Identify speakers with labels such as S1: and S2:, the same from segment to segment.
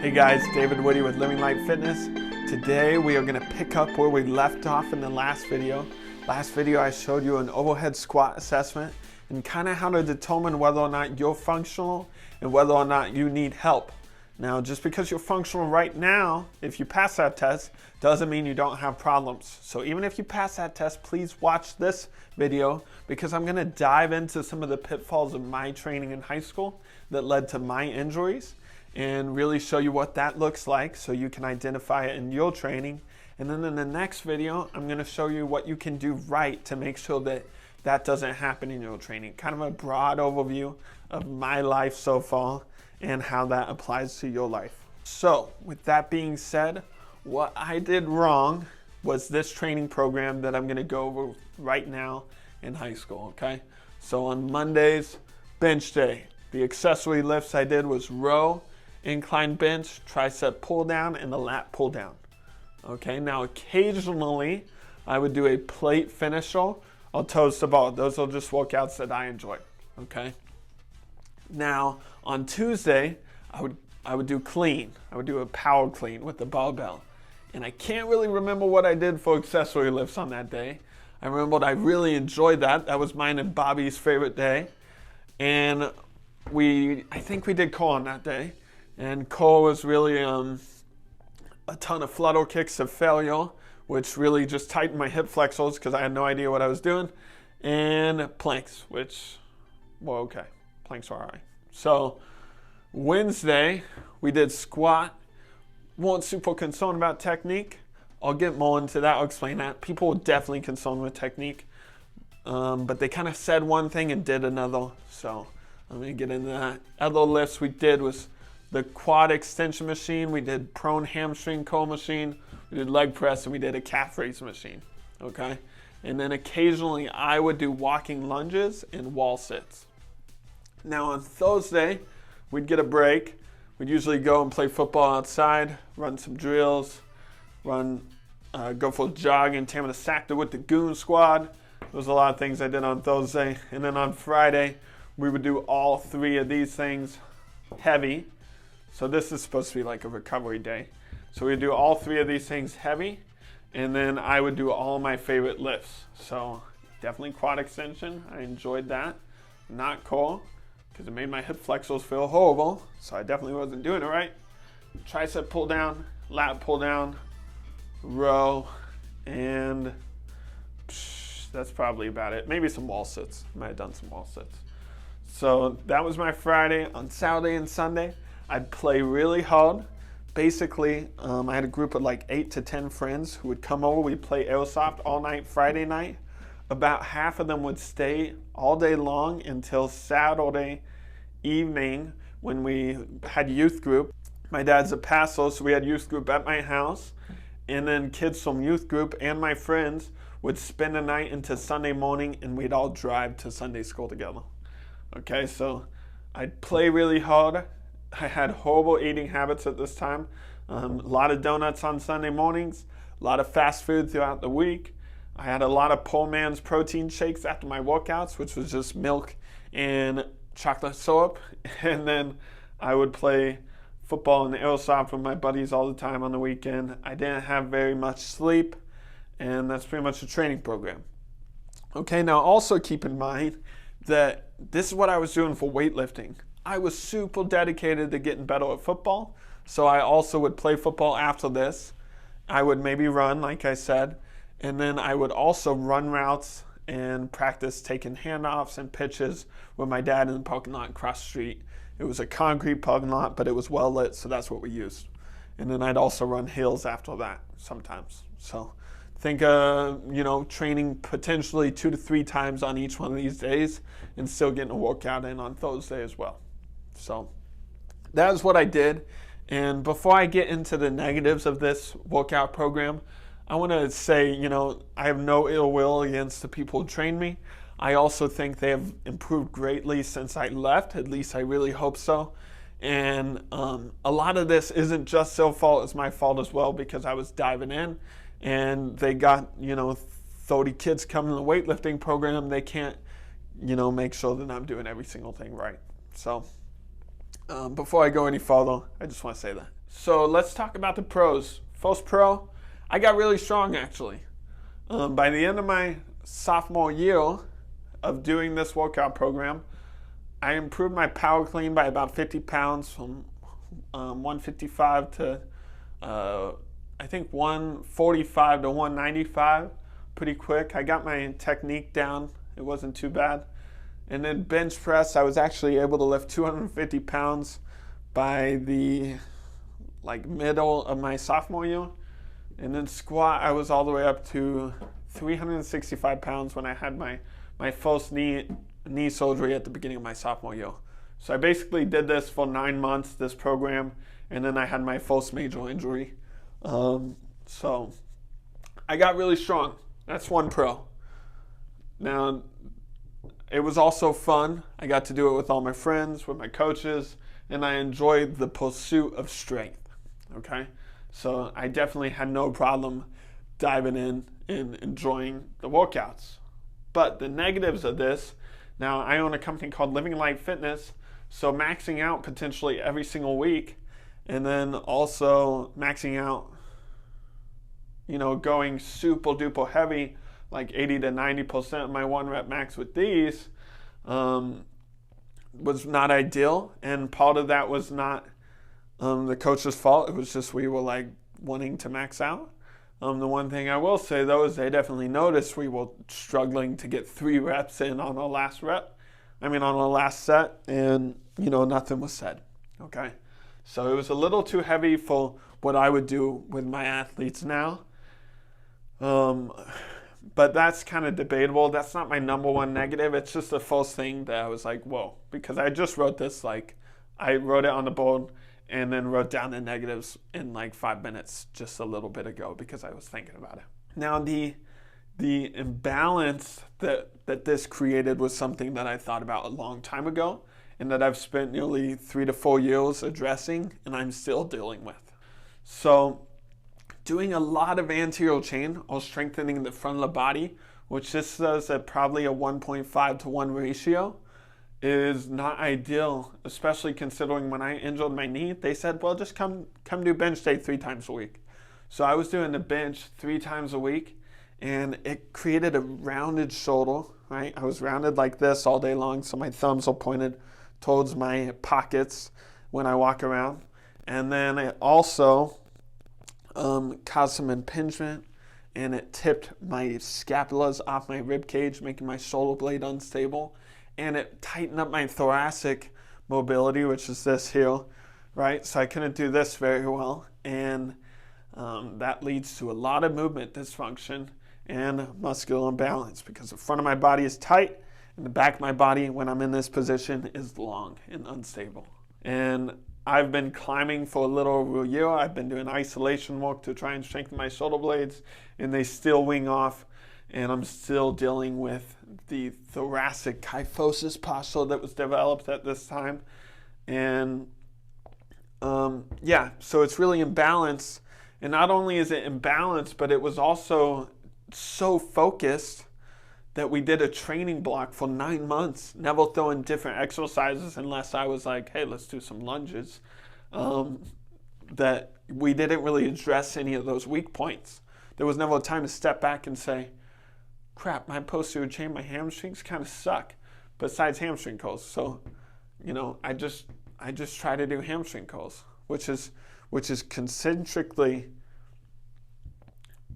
S1: Hey guys, David Woody with Living Light Fitness. Today we are going to pick up where we left off in the last video. Last video I showed you an overhead squat assessment and kind of how to determine whether or not you're functional and whether or not you need help. Now, just because you're functional right now, if you pass that test, doesn't mean you don't have problems. So even if you pass that test, please watch this video because I'm going to dive into some of the pitfalls of my training in high school that led to my injuries and really show you what that looks like so you can identify it in your training. And then in the next video, I'm going to show you what you can do right to make sure that that doesn't happen in your training. Kind of a broad overview of my life so far and how that applies to your life. So with that being said, what I did wrong was this training program that I'm going to go over right now in high school, okay? So on Mondays, bench day. The accessory lifts I did was row, incline bench, tricep pull down, and the lat pull down. Okay, now occasionally I would do a plate finisher or toes to bar. Those are just workouts that I enjoy. Okay. Now on Tuesday I would do clean. I would do a power clean with the barbell. And I can't really remember what I did for accessory lifts on that day. I remembered I really enjoyed that. That was mine and Bobby's favorite day. And I think we did core on that day. And core was really a ton of flutter kicks to failure, which really just tightened my hip flexors because I had no idea what I was doing. And planks, which were okay. Planks were all right. So Wednesday, we did squat. Weren't super concerned about technique. I'll get more into that. I'll explain that. People were definitely concerned with technique. But they kind of said one thing and did another. So I'm going to get into that. Other lifts we did was the quad extension machine. We did prone hamstring curl machine. We did leg press, and we did a calf raise machine. Okay? And then occasionally I would do walking lunges and wall sits. Now on Thursday, we'd get a break. We'd usually go and play football outside, run some drills, go for a jog in Tamanasacta with the Goon Squad. There was a lot of things I did on Thursday. And then on Friday, we would do all three of these things heavy. So this is supposed to be like a recovery day. So we do all three of these things heavy, and then I would do all my favorite lifts. So definitely quad extension. I enjoyed that. Not core, because it made my hip flexors feel horrible. So I definitely wasn't doing it right. Tricep pull down, lat pull down, row, and that's probably about it. Maybe some wall sits. Might have done some wall sits. So that was my Friday. On Saturday and Sunday, I'd play really hard. Basically, I had a group of like 8 to 10 friends who would come over. We'd play airsoft all night Friday night. About half of them would stay all day long until Saturday evening when we had youth group. My dad's a pastor, so we had youth group at my house. And then kids from youth group and my friends would spend the night into Sunday morning, and we'd all drive to Sunday school together. Okay, so I'd play really hard. I had horrible eating habits at this time. A lot of donuts on Sunday mornings, a lot of fast food throughout the week. I had a lot of poor man's protein shakes after my workouts, which was just milk and chocolate syrup. And then I would play football and airsoft with my buddies all the time on the weekend. I didn't have very much sleep, and that's pretty much the training program. Okay, now also keep in mind that this is what I was doing for weightlifting. I was super dedicated to getting better at football, so I also would play football after this. I would maybe run, like I said, and then I would also run routes and practice taking handoffs and pitches with my dad in the parking lot across the street. It was a concrete parking lot, but it was well lit, so that's what we used. And then I'd also run hills after that sometimes. So think, training potentially 2 to 3 times on each one of these days and still getting a workout in on Thursday as well. So that is what I did. And before I get into the negatives of this workout program, I want to say, I have no ill will against the people who trained me. I also think they have improved greatly since I left. At least I really hope so. And a lot of this isn't just their fault, it's my fault as well because I was diving in and they got, 30 kids coming to the weightlifting program. They can't, make sure that I'm doing every single thing right. So before I go any further, I just want to say that. So let's talk about the pros. First pro, I got really strong actually. By the end of my sophomore year of doing this workout program, I improved my power clean by about 50 pounds from 155 to I think 145 to 195 pretty quick. I got my technique down. It wasn't too bad. And then bench press, I was actually able to lift 250 pounds by the middle of my sophomore year. And then squat, I was all the way up to 365 pounds when I had my first knee surgery at the beginning of my sophomore year. So I basically did this for 9 months, this program, and then I had my first major injury. So I got really strong. That's one pro. Now, it was also fun. I got to do it with all my friends, with my coaches, and I enjoyed the pursuit of strength, okay? So I definitely had no problem diving in and enjoying the workouts. But the negatives of this, now I own a company called Living Light Fitness, so maxing out potentially every single week, and then also maxing out, going super duper heavy, like 80 to 90% of my 1 rep max with these, was not ideal. And part of that was not the coach's fault. It was just we were wanting to max out. The one thing I will say though is they definitely noticed we were struggling to get 3 reps in on our last set, and nothing was said. Okay, so it was a little too heavy for what I would do with my athletes now. But that's kind of debatable. That's not my number one negative. It's just the first thing that I was like, whoa, because I just wrote this, I wrote it on the board and then wrote down the negatives in 5 minutes just a little bit ago because I was thinking about it. Now, the imbalance that this created was something that I thought about a long time ago and that I've spent nearly 3 to 4 years addressing, and I'm still dealing with. So doing a lot of anterior chain or strengthening the front of the body, which this does at probably a 1.5 to 1 ratio, is not ideal, especially considering when I injured my knee, they said, well, just come do bench day 3 times a week. So I was doing the bench 3 times a week, and it created a rounded shoulder, right? I was rounded like this all day long, so my thumbs are pointed towards my pockets when I walk around. And then it also caused some impingement, and it tipped my scapulas off my rib cage, making my shoulder blade unstable, and it tightened up my thoracic mobility, which is this here, right? So I couldn't do this very well, and that leads to a lot of movement dysfunction and muscular imbalance because the front of my body is tight and the back of my body, when I'm in this position, is long and unstable. And I've been climbing for a little over a year. I've been doing isolation work to try and strengthen my shoulder blades, and they still wing off, and I'm still dealing with the thoracic kyphosis posture that was developed at this time. And so it's really imbalanced. And not only is it imbalanced, but it was also so focused that we did a training block for 9 months, never throwing different exercises unless I was like, hey, let's do some lunges, that we didn't really address any of those weak points. There was never a time to step back and say, crap, my posterior chain, my hamstrings kind of suck, besides hamstring curls. So, I just try to do hamstring curls, which is concentrically,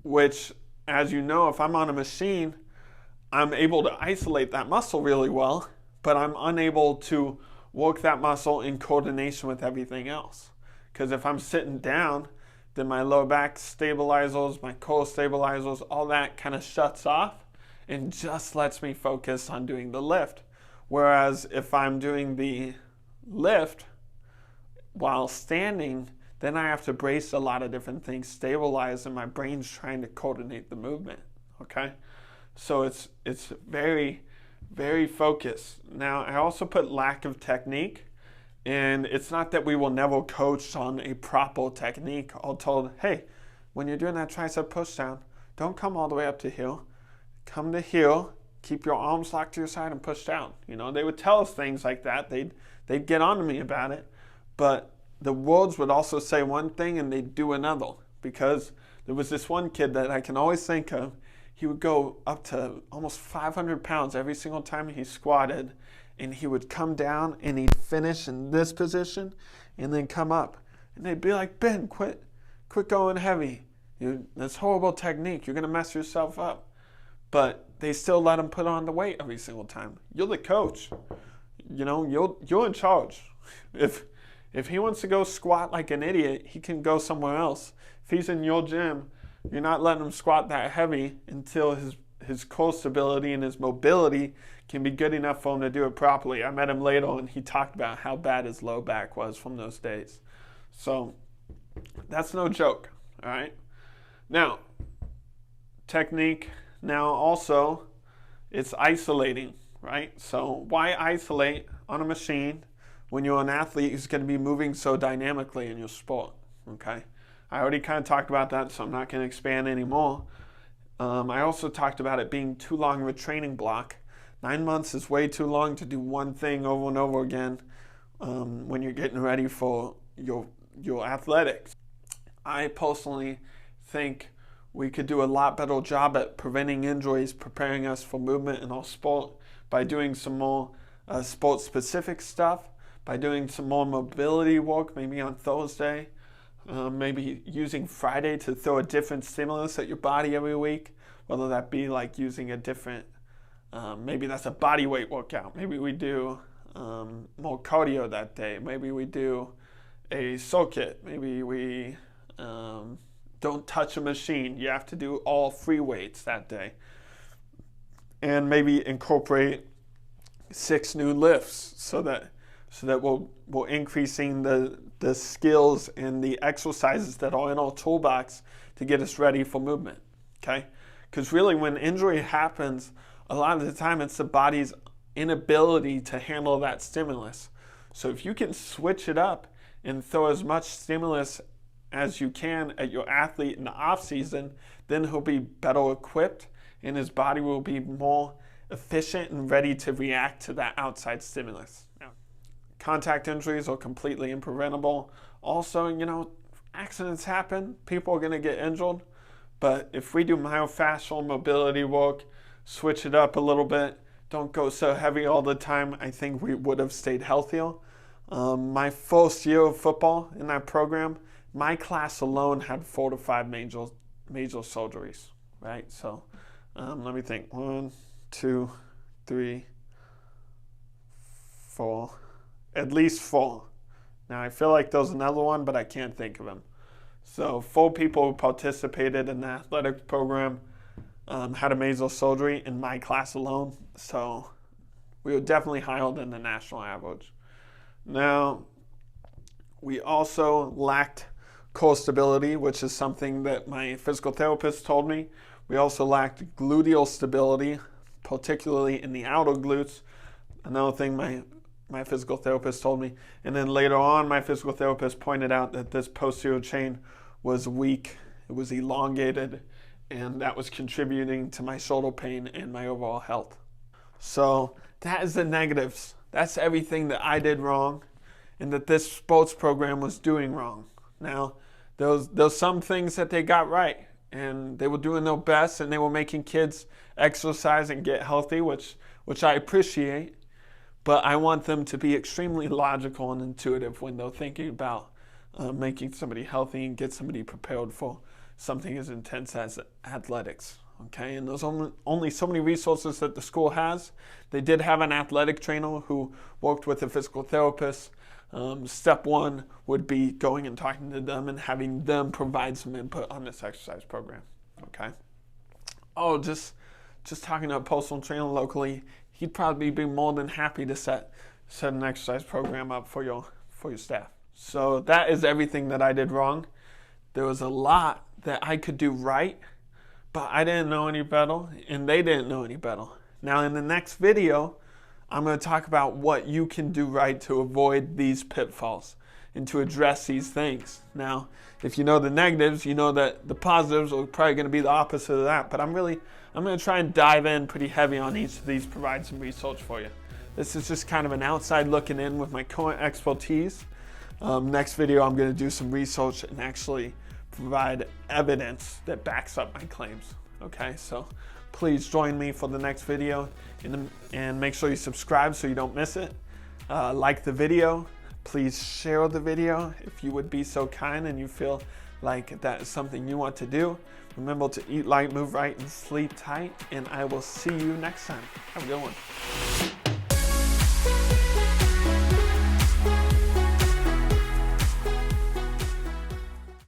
S1: which, as you know, if I'm on a machine, I'm able to isolate that muscle really well, but I'm unable to work that muscle in coordination with everything else. Because if I'm sitting down, then my lower back stabilizers, my core stabilizers, all that kind of shuts off and just lets me focus on doing the lift. Whereas if I'm doing the lift while standing, then I have to brace a lot of different things, stabilize, and my brain's trying to coordinate the movement, okay? So it's very, very focused. Now, I also put lack of technique, and it's not that we will never coach on a proper technique. I'll told, hey, when you're doing that tricep push down, don't come all the way up to heel. Come to heel, keep your arms locked to your side and push down. They would tell us things like that. They'd get on to me about it, but the words would also say one thing and they'd do another, because there was this one kid that I can always think of. He would go up to almost 500 pounds every single time he squatted, and he would come down and he'd finish in this position and then come up. And they'd be like, Ben, quit going heavy. That's horrible technique. You're going to mess yourself up. But they still let him put on the weight every single time. You're the coach. You're in charge. If he wants to go squat like an idiot, he can go somewhere else. If he's in your gym, you're not letting him squat that heavy until his core stability and his mobility can be good enough for him to do it properly. I met him later and he talked about how bad his low back was from those days. So that's no joke, all right? Now, technique, now also it's isolating, right? So why isolate on a machine when you're an athlete who's going to be moving so dynamically in your sport, okay? I already kind of talked about that, so I'm not going to expand anymore. I also talked about it being too long of a training block. 9 months is way too long to do one thing over and over again when you're getting ready for your athletics. I personally think we could do a lot better job at preventing injuries, preparing us for movement in our sport by doing some more sport-specific stuff, by doing some more mobility work, maybe on Thursday, maybe using Friday to throw a different stimulus at your body every week, whether that be like using a different, maybe that's a body weight workout. Maybe we do more cardio that day. Maybe we do a circuit. Maybe we don't touch a machine. You have to do all free weights that day. And maybe incorporate 6 new lifts so that we're increasing the skills and the exercises that are in our toolbox to get us ready for movement, okay? Because really when injury happens, a lot of the time it's the body's inability to handle that stimulus. So if you can switch it up and throw as much stimulus as you can at your athlete in the off season, then he'll be better equipped and his body will be more efficient and ready to react to that outside stimulus. Contact injuries are completely impreventable. Also, accidents happen. People are going to get injured. But if we do myofascial mobility work, switch it up a little bit, don't go so heavy all the time, I think we would have stayed healthier. My first year of football in that program, my class alone had 4 to 5 major surgeries, right? So let me think. 1, 2, 3, 4. At least 4. Now I feel like there's another one, but I can't think of him. So 4 people who participated in the athletic program had a major surgery in my class alone. So we were definitely higher than the national average. Now, we also lacked core stability, which is something that my physical therapist told me. We also lacked gluteal stability, particularly in the outer glutes. Another thing my physical therapist told me. And then later on, my physical therapist pointed out that this posterior chain was weak, it was elongated, and that was contributing to my shoulder pain and my overall health. So that is the negatives. That's everything that I did wrong and that this sports program was doing wrong. Now, there's some things that they got right, and they were doing their best, and they were making kids exercise and get healthy, which I appreciate. But I want them to be extremely logical and intuitive when they're thinking about making somebody healthy and get somebody prepared for something as intense as athletics. Okay, and there's only so many resources that the school has. They did have an athletic trainer who worked with a physical therapist. Step 1 would be going and talking to them and having them provide some input on this exercise program. Okay. Oh, just talking to a personal trainer locally, he'd probably be more than happy to set an exercise program up for your staff. So that is everything that I did wrong. There was a lot that I could do right, but I didn't know any better, and they didn't know any better. Now in the next video, I'm going to talk about what you can do right to avoid these pitfalls and to address these things. Now, if you know the negatives, you know that the positives are probably going to be the opposite of that, but I'm going to try and dive in pretty heavy on each of these, provide some research for you. This is just kind of an outside looking in with my current expertise. Next video, I'm going to do some research and actually provide evidence that backs up my claims. Okay, so please join me for the next video, and make sure you subscribe so you don't miss it. Like the video. Please share the video if you would be so kind and you feel like that is something you want to do. Remember to eat light, move right, and sleep tight, and I will see you next time. Have a good one.